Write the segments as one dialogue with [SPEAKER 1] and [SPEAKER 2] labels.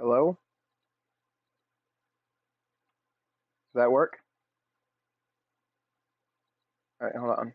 [SPEAKER 1] Hello? Does that work? All right, hold on.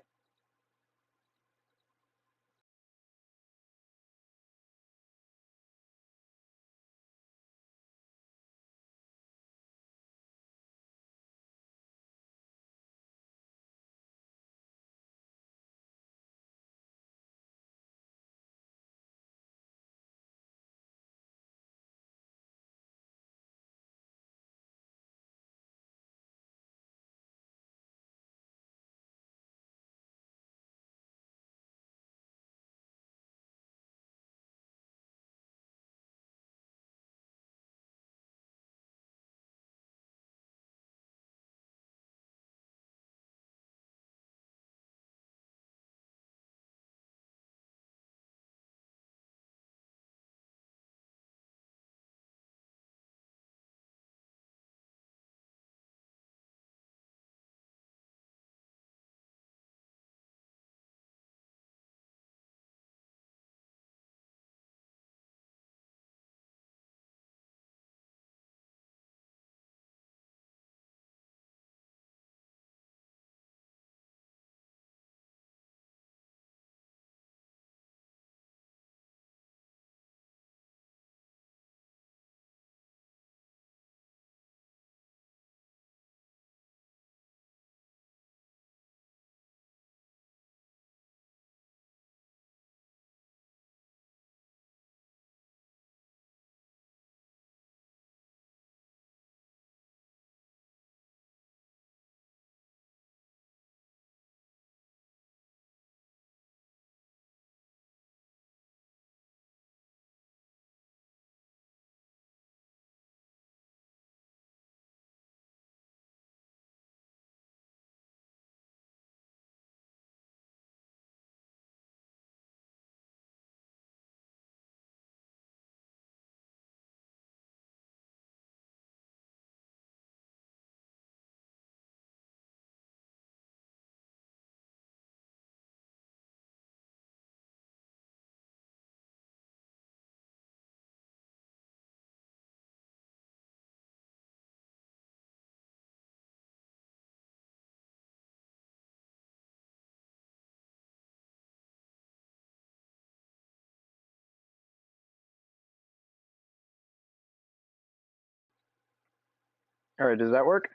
[SPEAKER 1] All right, does that work?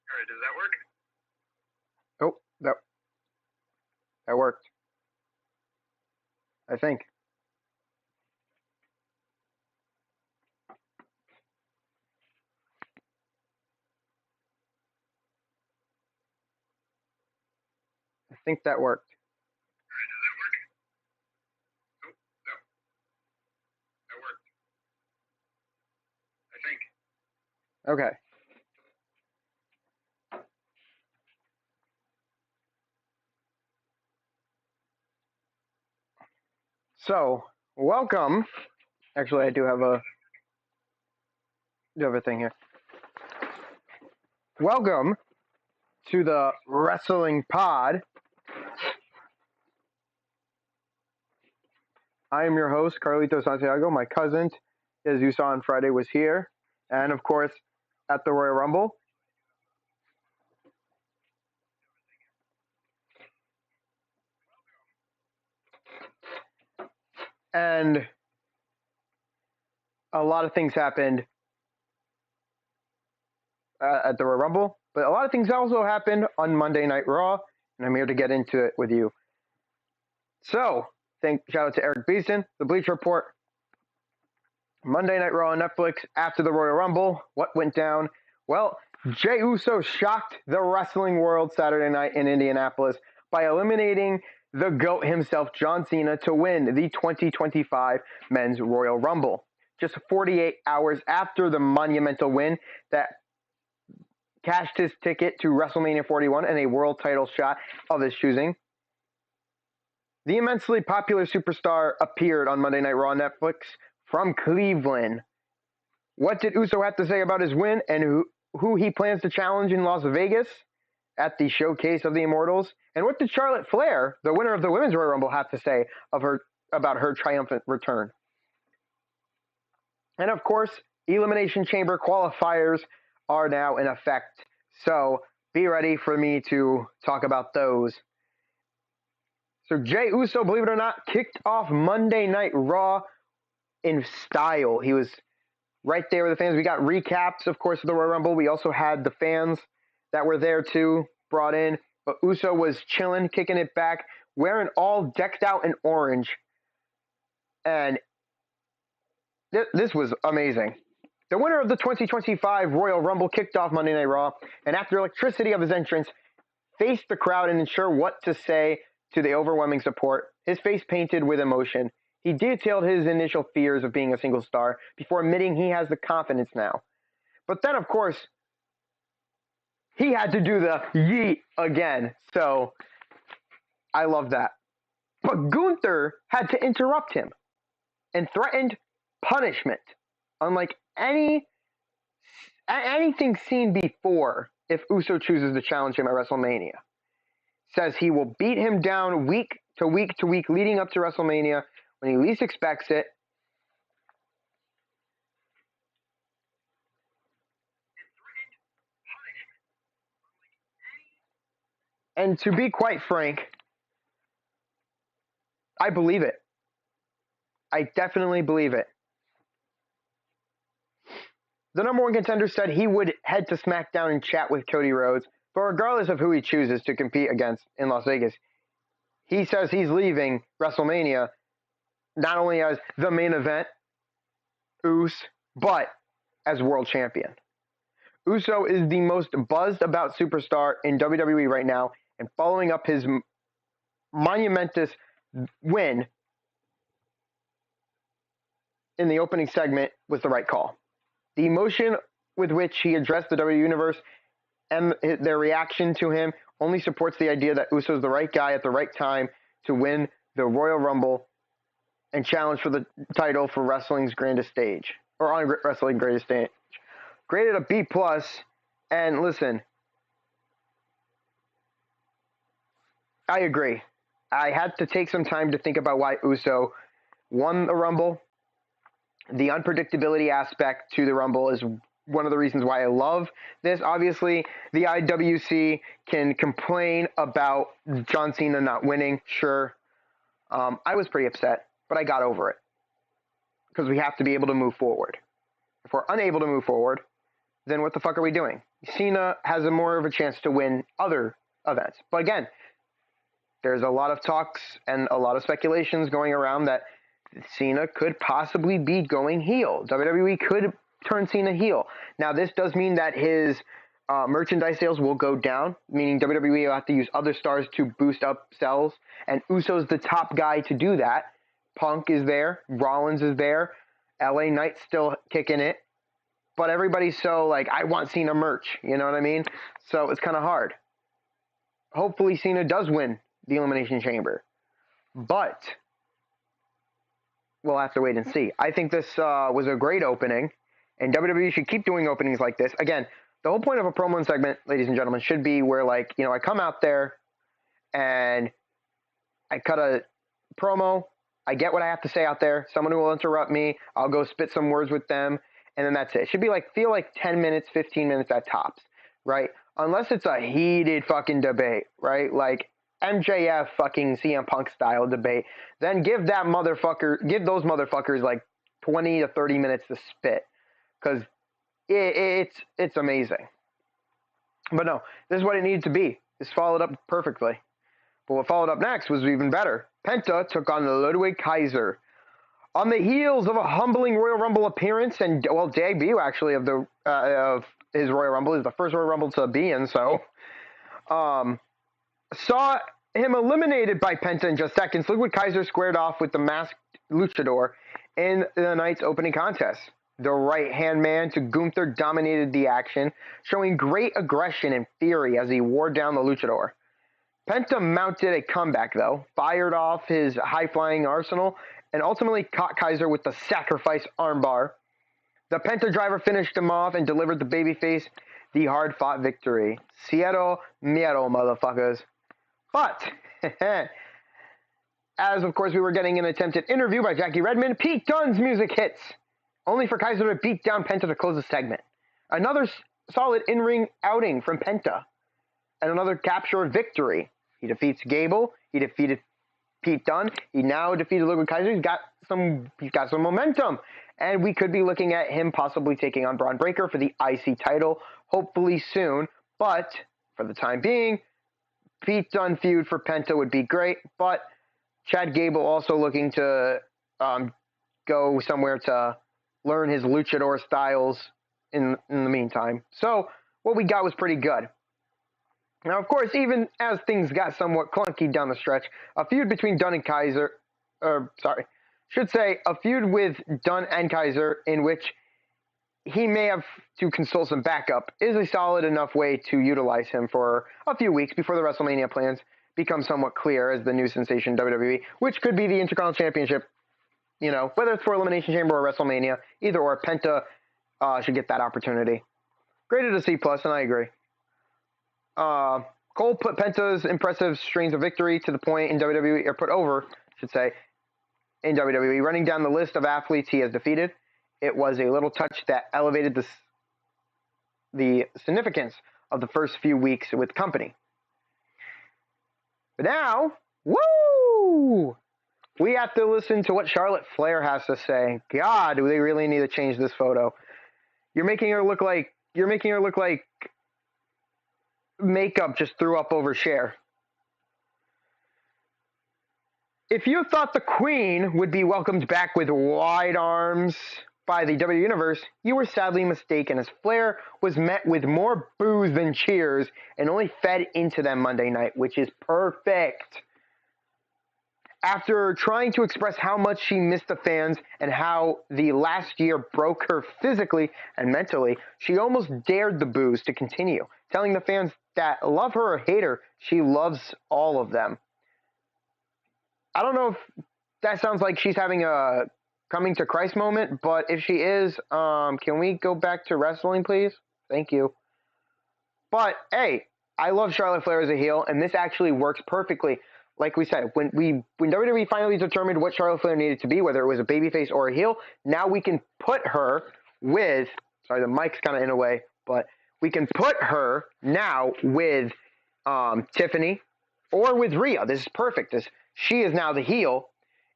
[SPEAKER 1] All right, does that work? Oh, that worked. I think. I think that worked. Oh, that worked. I think. Okay. So, welcome. Actually, I do have a thing here. Welcome to the Wrestling Pod. I am your host, Carlito Santiago. My cousin, as you saw on Friday, was here. And of course, at the Royal Rumble. And a lot of things happened at the Royal Rumble, but a lot of things also happened on Monday Night Raw, and I'm here to get into it with you. So, shout out to Eric Beeson, The Bleach Report, Monday Night Raw on Netflix after the Royal Rumble. What went down? Well, Jey Uso shocked the wrestling world Saturday night in Indianapolis by eliminating the GOAT himself, John Cena, to win the 2025 Men's Royal Rumble. Just 48 hours after the monumental win that cashed his ticket to WrestleMania 41 and a world title shot of his choosing. The immensely popular superstar appeared on Monday Night Raw on Netflix from Cleveland. What did Uso have to say about his win and who he plans to challenge in Las Vegas at the Showcase of the Immortals? And what did Charlotte Flair, the winner of the Women's Royal Rumble, have to say about her triumphant return? And of course, Elimination Chamber qualifiers are now in effect. So be ready for me to talk about those. So Jey Uso, believe it or not, kicked off Monday Night Raw in style. He was right there with the fans. We got recaps, of course, of the Royal Rumble. We also had the fans that were there too brought in. But Uso was chilling, kicking it back, wearing all decked out in orange. And this was amazing. The winner of the 2025 Royal Rumble kicked off Monday Night Raw, and after electricity of his entrance, faced the crowd and unsure what to say to the overwhelming support, his face painted with emotion. He detailed his initial fears of being a single star before admitting he has the confidence now. But then, of course, he had to do the yeet again. So I love that. But Gunther had to interrupt him and threatened punishment, unlike anything seen before if Uso chooses to challenge him at WrestleMania. Says he will beat him down week to week to week leading up to WrestleMania when he least expects it. And to be quite frank, I believe it. I definitely believe it. The number one contender said he would head to SmackDown and chat with Cody Rhodes, but regardless of who he chooses to compete against in Las Vegas, he says he's leaving WrestleMania not only as the main event, but as world champion. Uso is the most buzzed about superstar in WWE right now, and following up his monumentous win in the opening segment was the right call. The emotion with which he addressed the WWE Universe and their reaction to him only supports the idea that Uso is the right guy at the right time to win the Royal Rumble and challenge for the title for wrestling's grandest stage, or on wrestling's greatest stage. Graded a B+, and listen, I agree. I had to take some time to think about why Uso won the Rumble. The unpredictability aspect to the Rumble is one of the reasons why I love this. Obviously, the IWC can complain about John Cena not winning, sure. I was pretty upset, but I got over it because we have to be able to move forward. If we're unable to move forward, then what the fuck are we doing? Cena has more of a chance to win other events. But again, there's a lot of talks and a lot of speculations going around that Cena could possibly be going heel. WWE could turn Cena heel. Now, this does mean that his merchandise sales will go down, meaning WWE will have to use other stars to boost up sales, and Uso's the top guy to do that. Punk is there, Rollins is there, LA Knight's still kicking it, but everybody's so like, I want Cena merch, you know what I mean? So it's kind of hard. Hopefully Cena does win the Elimination Chamber, but we'll have to wait and see. I think this was a great opening, and WWE should keep doing openings like this. Again, the whole point of a promo segment, ladies and gentlemen, should be where, like, you know, I come out there and I cut a promo. I get what I have to say out there. Someone will interrupt me. I'll go spit some words with them, and then that's it. It should be like, feel like 10 minutes, 15 minutes at tops, right? Unless it's a heated fucking debate, right? Like MJF fucking CM Punk style debate. Then give those motherfuckers like 20 to 30 minutes to spit, because it's amazing. But no, this is what it needed to be. It's followed up perfectly. But what followed up next was even better. Penta took on Ludwig Kaiser. On the heels of a humbling Royal Rumble appearance and, well, debut actually of his Royal Rumble. Is the first Royal Rumble to be in, so saw him eliminated by Penta in just seconds. Ludwig Kaiser squared off with the masked luchador in the night's opening contest. The right-hand man to Gunther dominated the action, showing great aggression and fury as he wore down the luchador. Penta mounted a comeback, though, fired off his high-flying arsenal, and ultimately caught Kaiser with the sacrifice armbar. The Penta driver finished him off and delivered the babyface the hard-fought victory. Cierro miedo, motherfuckers. But, as of course we were getting an attempted interview by Jackie Redmond, Pete Dunne's music hits, only for Kaiser to beat down Penta to close the segment. Another solid in-ring outing from Penta, and another captured victory. He defeats Gable. He defeated Pete Dunne. He now defeated Ludwig Kaiser. He's got some momentum, and we could be looking at him possibly taking on Braun Breaker for the IC title, hopefully soon. But for the time being, Pete Dunne feud for Penta would be great. But Chad Gable also looking to go somewhere to learn his luchador styles in the meantime. So what we got was pretty good. Now, of course, even as things got somewhat clunky down the stretch, a feud between Dunne and Kaiser, a feud with Dunne and Kaiser in which he may have to consult some backup is a solid enough way to utilize him for a few weeks before the WrestleMania plans become somewhat clear as the new sensation WWE, which could be the Intercontinental Championship, whether it's for Elimination Chamber or WrestleMania, either or, Penta should get that opportunity. Graded a C+, and I agree. Cole put Penta's impressive strings of victory to the point in WWE, or put over, I should say, in WWE, running down the list of athletes he has defeated. It was a little touch that elevated the significance of the first few weeks with company. But now, woo! We have to listen to what Charlotte Flair has to say. God, do they really need to change this photo? You're making her look like makeup just threw up over Cher. If you thought the Queen would be welcomed back with wide arms by the W Universe, you were sadly mistaken, as Flair was met with more boos than cheers and only fed into them Monday night, which is perfect. After trying to express how much she missed the fans and how the last year broke her physically and mentally, she almost dared the boos to continue, telling the fans that love her or hate her, she loves all of them. I don't know if that sounds like she's having a coming to Christ moment, but if she is, can we go back to wrestling, please? Thank you. But hey, I love Charlotte Flair as a heel, and this actually works perfectly. Like we said, when WWE finally determined what Charlotte Flair needed to be, whether it was a babyface or a heel, now we can put her with, sorry, the mic's kind of in a way, but we can put her now with Tiffany or with Rhea. This is perfect. She is now the heel.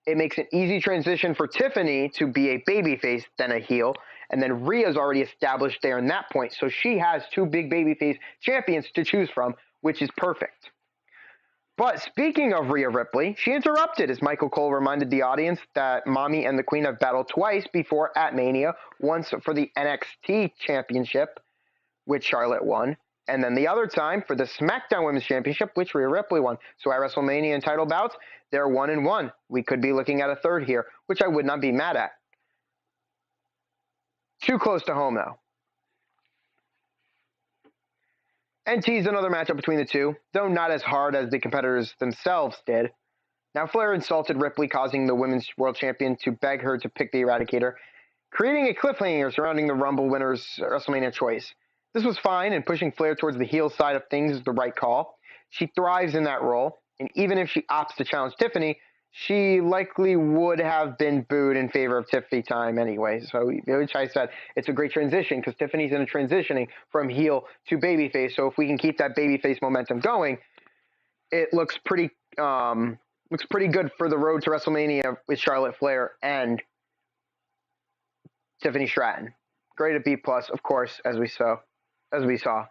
[SPEAKER 1] It makes an easy transition for Tiffany to be a babyface, then a heel, and then Rhea's already established there in that point. So she has two big babyface champions to choose from, which is perfect. But speaking of Rhea Ripley, she interrupted as Michael Cole reminded the audience that Mommy and the Queen have battled twice before at Mania, once for the NXT Championship, which Charlotte won, and then the other time for the SmackDown Women's Championship, which Rhea Ripley won. So at WrestleMania and title bouts, they're 1-1. We could be looking at a third here, which I would not be mad at. Too close to home, though. And teased another matchup between the two, though not as hard as the competitors themselves did. Now Flair insulted Ripley, causing the Women's World Champion to beg her to pick the Eradicator, creating a cliffhanger surrounding the Rumble winner's WrestleMania choice. This was fine, and pushing Flair towards the heel side of things is the right call. She thrives in that role, and even if she opts to challenge Tiffany, she likely would have been booed in favor of Tiffany time anyway. So, which I said, it's a great transition because Tiffany's in a transitioning from heel to babyface. So if we can keep that babyface momentum going, it looks pretty good for the road to WrestleMania with Charlotte Flair and Tiffany Stratton. Great at B+, of course, as we saw.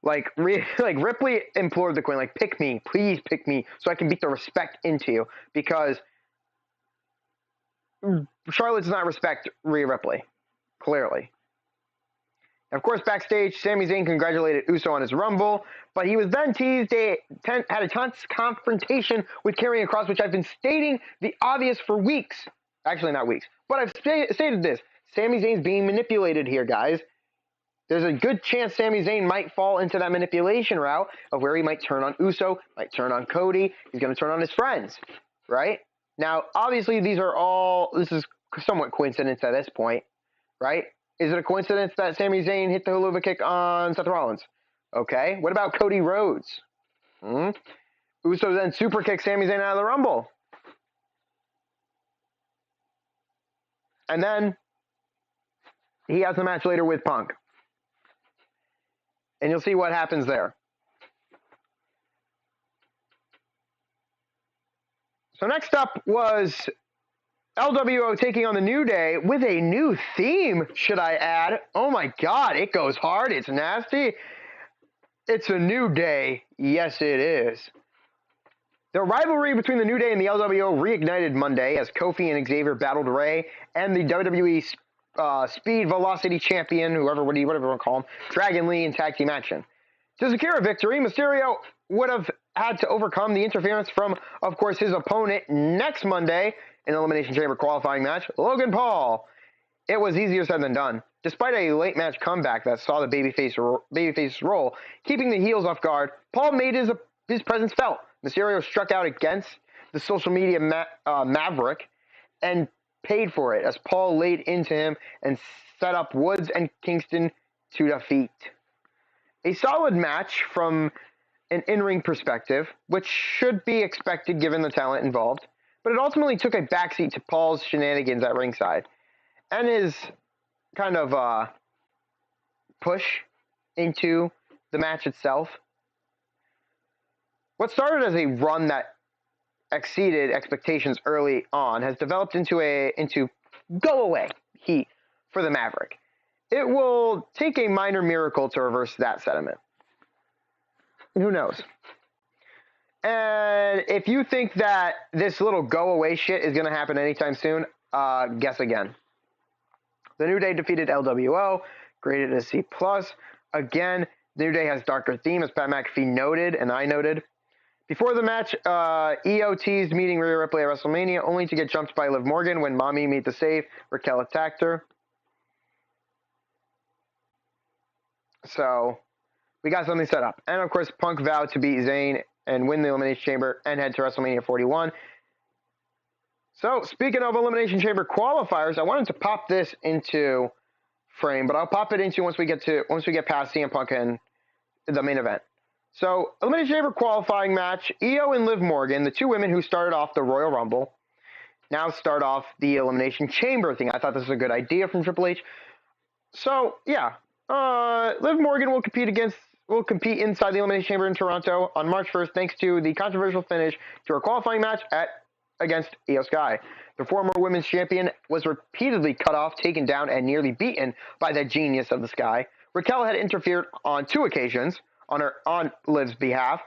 [SPEAKER 1] Like Ripley implored the Queen, like, pick me, please pick me, so I can beat the respect into you, because Charlotte does not respect Rhea Ripley, clearly. And of course, backstage, Sami Zayn congratulated Uso on his Rumble, but he was then teased, had a tense confrontation with Karrion Kross, which I've been stating the obvious for weeks. Actually, not weeks, but I've stated this. Sami Zayn's being manipulated here, guys. there's a good chance Sami Zayn might fall into that manipulation route of where he might turn on Uso, might turn on Cody. He's going to turn on his friends, right? Now, obviously, this is somewhat coincidence at this point, right? Is it a coincidence that Sami Zayn hit the hula hoop kick on Seth Rollins? Okay. What about Cody Rhodes? Uso then super kicks Sami Zayn out of the Rumble. And then he has the match later with Punk. And you'll see what happens there. So next up was LWO taking on the New Day with a new theme, should I add. Oh my God, it goes hard. It's nasty. It's a new day. Yes, it is. The rivalry between the New Day and the LWO reignited Monday as Kofi and Xavier battled Ray and the WWE Speed Velocity Champion, whatever you want to call him, Dragon Lee in tag team action. To secure a victory, Mysterio would have had to overcome the interference from, of course, his opponent next Monday in the Elimination Chamber qualifying match, Logan Paul. It was easier said than done. Despite a late match comeback that saw the babyface role, keeping the heels off guard, Paul made his presence felt. Mysterio struck out against the social media maverick and paid for it as Paul laid into him and set up Woods and Kingston to defeat. A solid match from an in-ring perspective, which should be expected given the talent involved, but it ultimately took a backseat to Paul's shenanigans at ringside and his kind of push into the match itself. What started as a run that exceeded expectations early on has developed into go away heat for the Maverick. It will take a minor miracle to reverse that sentiment. Who knows? And if you think that this little go away shit is going to happen anytime soon, guess again. The New Day defeated LWO, graded a C+. Again, the New Day has darker theme, as Pat McAfee noted, and I noted. Before the match, EO teased meeting Rhea Ripley at WrestleMania, only to get jumped by Liv Morgan when Mommy made the save. Raquel attacked her. So, we got something set up. And, of course, Punk vowed to beat Zayn and win the Elimination Chamber and head to WrestleMania 41. So, speaking of Elimination Chamber qualifiers, I wanted to pop this into frame, but I'll pop it into once we get past CM Punk and the main event. So, Elimination Chamber qualifying match, Io and Liv Morgan, the two women who started off the Royal Rumble, now start off the Elimination Chamber thing. I thought this was a good idea from Triple H. So, yeah, Liv Morgan will compete inside the Elimination Chamber in Toronto on March 1st, thanks to the controversial finish to her qualifying match against Io Sky. The former women's champion was repeatedly cut off, taken down, and nearly beaten by the genius of the Sky. Raquel had interfered on 2 occasions on Liv's behalf,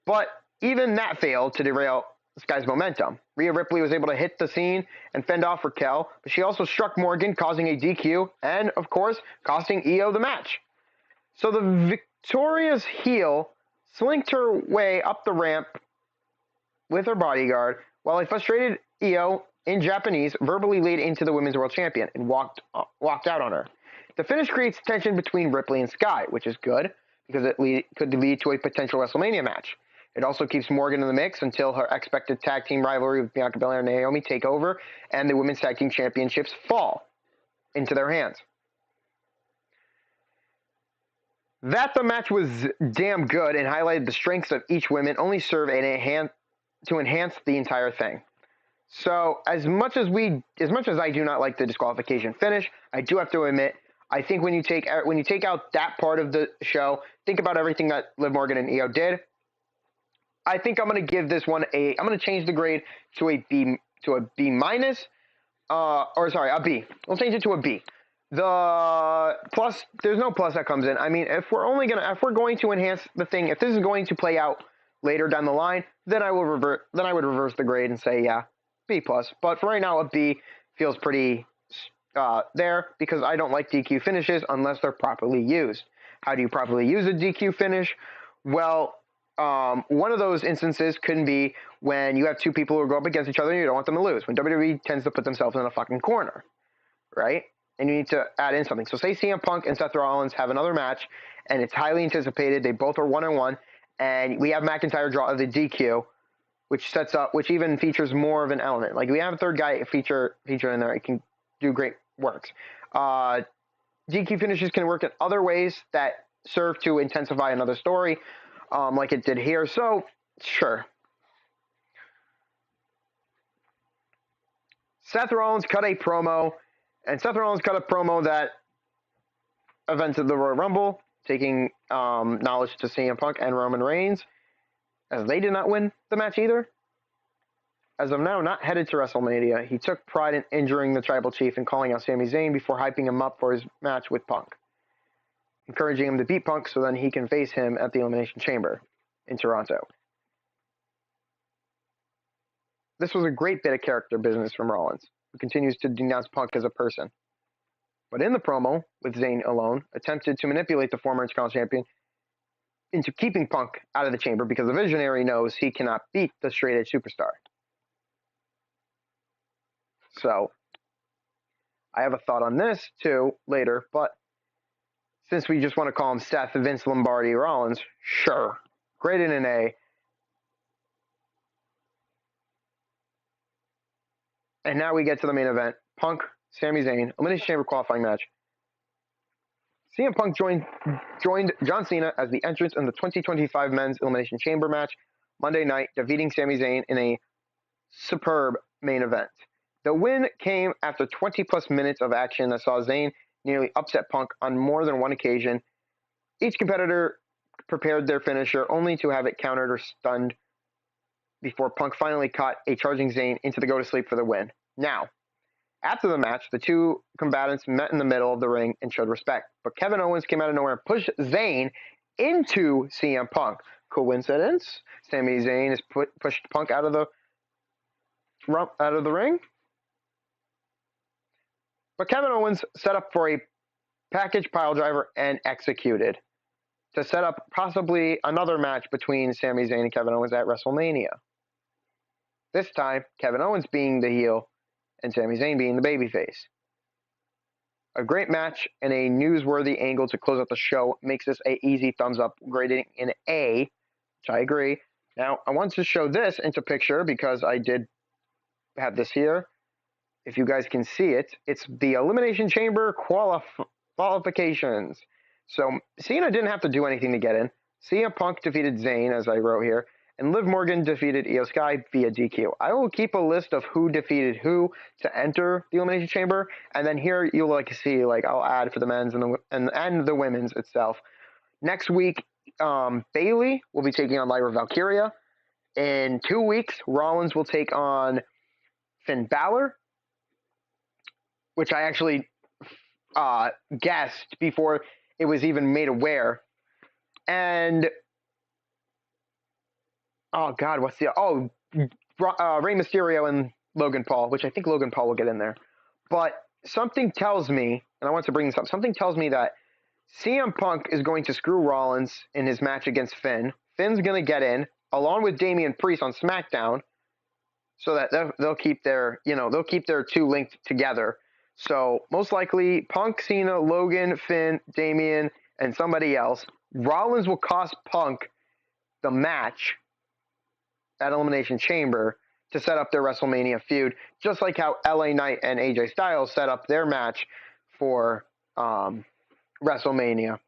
[SPEAKER 1] but even that failed to derail Sky's momentum. Rhea Ripley was able to hit the scene and fend off Raquel, but she also struck Morgan, causing a DQ, and, of course, costing Io the match. So the victorious heel slinked her way up the ramp with her bodyguard, while a frustrated Io, in Japanese, verbally laid into the Women's World Champion and walked out on her. The finish creates tension between Ripley and Sky, which is good, because it could lead to a potential WrestleMania match. It also keeps Morgan in the mix until her expected tag team rivalry with Bianca Belair and Naomi take over, and the Women's Tag Team Championships fall into their hands. That the match was damn good and highlighted the strengths of each woman only serve to enhance the entire thing. So as much as I do not like the disqualification finish, I do have to admit, I think when you take out that part of the show, think about everything that Liv Morgan and Io did. I think I'm going to give this one I'm going to change the grade to a B minus, a B. We'll change it to a B. The plus, there's no plus that comes in. I mean, if we're going to enhance the thing, if this is going to play out later down the line, then I would reverse the grade and say, yeah, B plus. But for right now, a B feels pretty there, because I don't like DQ finishes unless they're properly used. How do you properly use a DQ finish? Well, one of those instances could be when you have two people who go up against each other and you don't want them to lose, when WWE tends to put themselves in a fucking corner, right? and you need to add in something. So say CM Punk and Seth Rollins have another match, and it's highly anticipated. They both are 1-1, and we have McIntyre draw the DQ, which even features more of an element. Like we have a third guy feature in there. It can do great works. DQ finishes can work in other ways that serve to intensify another story, like it did here. So sure. Seth Rollins cut a promo, that evented the Royal Rumble, taking knowledge to CM Punk and Roman Reigns, as they did not win the match either. As of now, not headed to WrestleMania, he took pride in injuring the Tribal Chief and calling out Sami Zayn before hyping him up for his match with Punk, encouraging him to beat Punk so then he can face him at the Elimination Chamber in Toronto. This was a great bit of character business from Rollins, who continues to denounce Punk as a person. But in the promo, with Zayn alone, attempted to manipulate the former Intercontinental Champion into keeping Punk out of the chamber because the Visionary knows he cannot beat the straight-edge superstar. So, I have a thought on this too later, but since we just want to call him Seth Vince Lombardi Rollins, sure. Great in an A. And now we get to the main event. Punk, Sami Zayn, Elimination Chamber qualifying match. CM Punk joined John Cena as the entrance in the 2025 Men's Elimination Chamber match Monday night, defeating Sami Zayn in a superb main event. The win came after 20-plus minutes of action that saw Zayn nearly upset Punk on more than one occasion. Each competitor prepared their finisher only to have it countered or stunned before Punk finally caught a charging Zayn into the go-to-sleep for the win. Now, after the match, the two combatants met in the middle of the ring and showed respect. But Kevin Owens came out of nowhere and pushed Zayn into CM Punk. Coincidence? Sami Zayn has pushed Punk out of the ring. But Kevin Owens set up for a package piledriver and executed to set up possibly another match between Sami Zayn and Kevin Owens at WrestleMania. This time, Kevin Owens being the heel and Sami Zayn being the babyface. A great match and a newsworthy angle to close out the show makes this an easy thumbs up, grading an A, which I agree. Now, I want to show this into picture because I did have this here. If you guys can see it, it's the Elimination Chamber qualifications. So Cena didn't have to do anything to get in. CM Punk defeated Zayn, as I wrote here, and Liv Morgan defeated Io Sky via DQ. I will keep a list of who defeated who to enter the Elimination Chamber, and then here you'll see I'll add for the men's and the women's itself. Next week, Bayley will be taking on Lyra Valkyria. In 2 weeks, Rollins will take on Finn Balor, which I actually guessed before it was even made aware. And oh God, Rey Mysterio and Logan Paul, which I think Logan Paul will get in there. But something tells me, and I want to bring this up, something tells me that CM Punk is going to screw Rollins in his match against Finn. Finn's going to get in, along with Damian Priest on SmackDown, so that they'll keep their two linked together. So most likely Punk, Cena, Logan, Finn, Damian, and somebody else. Rollins will cost Punk the match at Elimination Chamber to set up their WrestleMania feud, just like how LA Knight and AJ Styles set up their match for WrestleMania.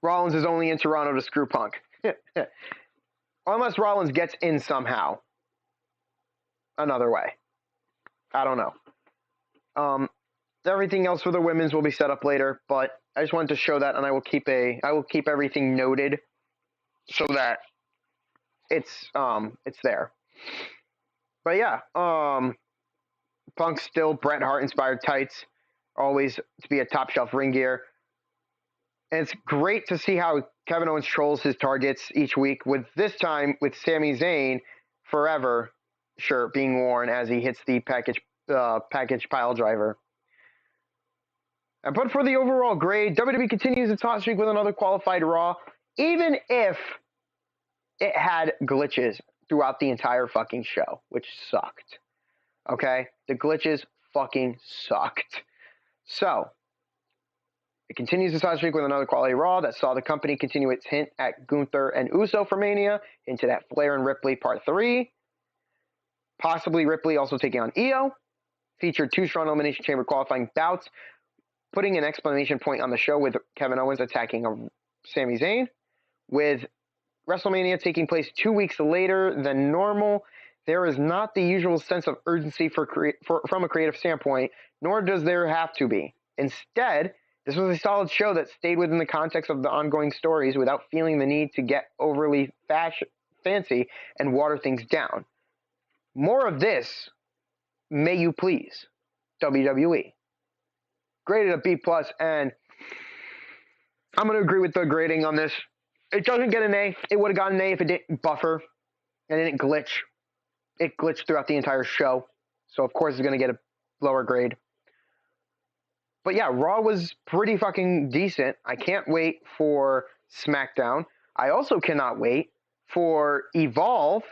[SPEAKER 1] Rollins is only in Toronto to screw Punk. Unless Rollins gets in somehow. Another way. I don't know. Everything else for the women's will be set up later, but I just wanted to show that, and I will keep everything noted so that it's there. But yeah, Punk's still Bret Hart inspired tights, always to be a top shelf ring gear. And it's great to see how Kevin Owens trolls his targets each week, with this time with Sami Zayn forever shirt being worn as he hits the package pile driver. But for the overall grade, WWE continues its hot streak with another qualified Raw, even if it had glitches throughout the entire fucking show, which sucked. Okay? The glitches fucking sucked. So, it continues this last week with another quality Raw that saw the company continue its hint at Gunther and Uso for Mania, into that Flair and Ripley Part 3. Possibly Ripley also taking on Io. Featured 2 strong Elimination Chamber qualifying bouts, putting an exclamation point on the show with Kevin Owens attacking Sami Zayn. With WrestleMania taking place 2 weeks later than normal, there is not the usual sense of urgency from a creative standpoint, nor does there have to be. Instead, this was a solid show that stayed within the context of the ongoing stories without feeling the need to get overly fancy and water things down. More of this, may you please, WWE. Graded a B+, and I'm going to agree with the grading on this. It doesn't get an A. It would have gotten an A if it didn't buffer and it didn't glitch. It glitched throughout the entire show, so of course it's going to get a lower grade. But yeah, Raw was pretty fucking decent. I can't wait for SmackDown. I also cannot wait for Evolve.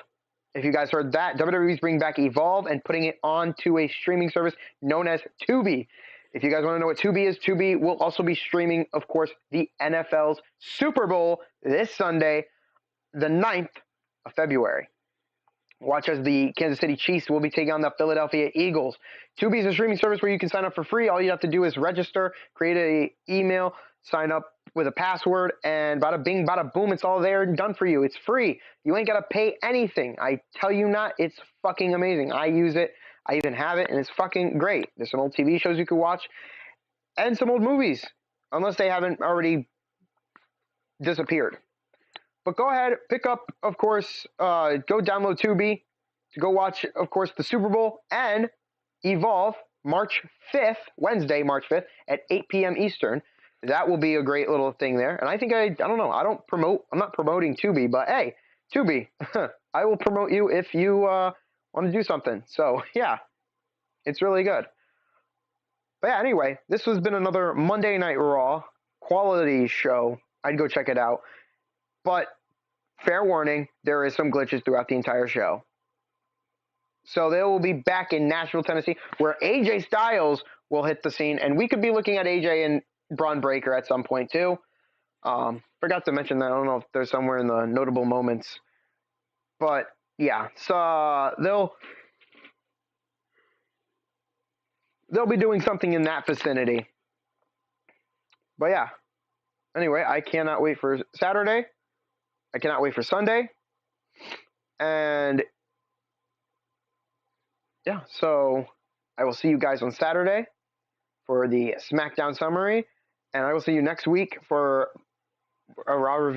[SPEAKER 1] If you guys heard that, WWE's bringing back Evolve and putting it onto a streaming service known as Tubi. If you guys want to know what Tubi is, Tubi will also be streaming, of course, the NFL's Super Bowl this Sunday, the 9th of February. Watch as the Kansas City Chiefs will be taking on the Philadelphia Eagles. Tubi is a streaming service where you can sign up for free. All you have to do is register, create an email, sign up with a password, and bada bing, bada boom, it's all there and done for you. It's free. You ain't got to pay anything. I tell you not, it's fucking amazing. I use it. I even have it, and it's fucking great. There's some old TV shows you could watch and some old movies, unless they haven't already disappeared. But go ahead, pick up, of course, go download Tubi to go watch, of course, the Super Bowl and Evolve March 5th, Wednesday, March 5th at 8 p.m. Eastern. That will be a great little thing there. And I think I don't know, I'm not promoting Tubi, but hey, Tubi, I will promote you if you want to do something. So yeah, it's really good. But yeah, anyway, this has been another Monday Night Raw quality show. I'd go check it out. But fair warning, there is some glitches throughout the entire show. So they will be back in Nashville, Tennessee, where AJ Styles will hit the scene. And we could be looking at AJ and Braun Breaker at some point, too. Forgot to mention that. I don't know if there's somewhere in the notable moments. But, yeah. So they'll be doing something in that vicinity. But, yeah. Anyway, I cannot wait for Saturday. I cannot wait for Sunday. And yeah, so I will see you guys on Saturday for the SmackDown summary. And I will see you next week for a Raw review.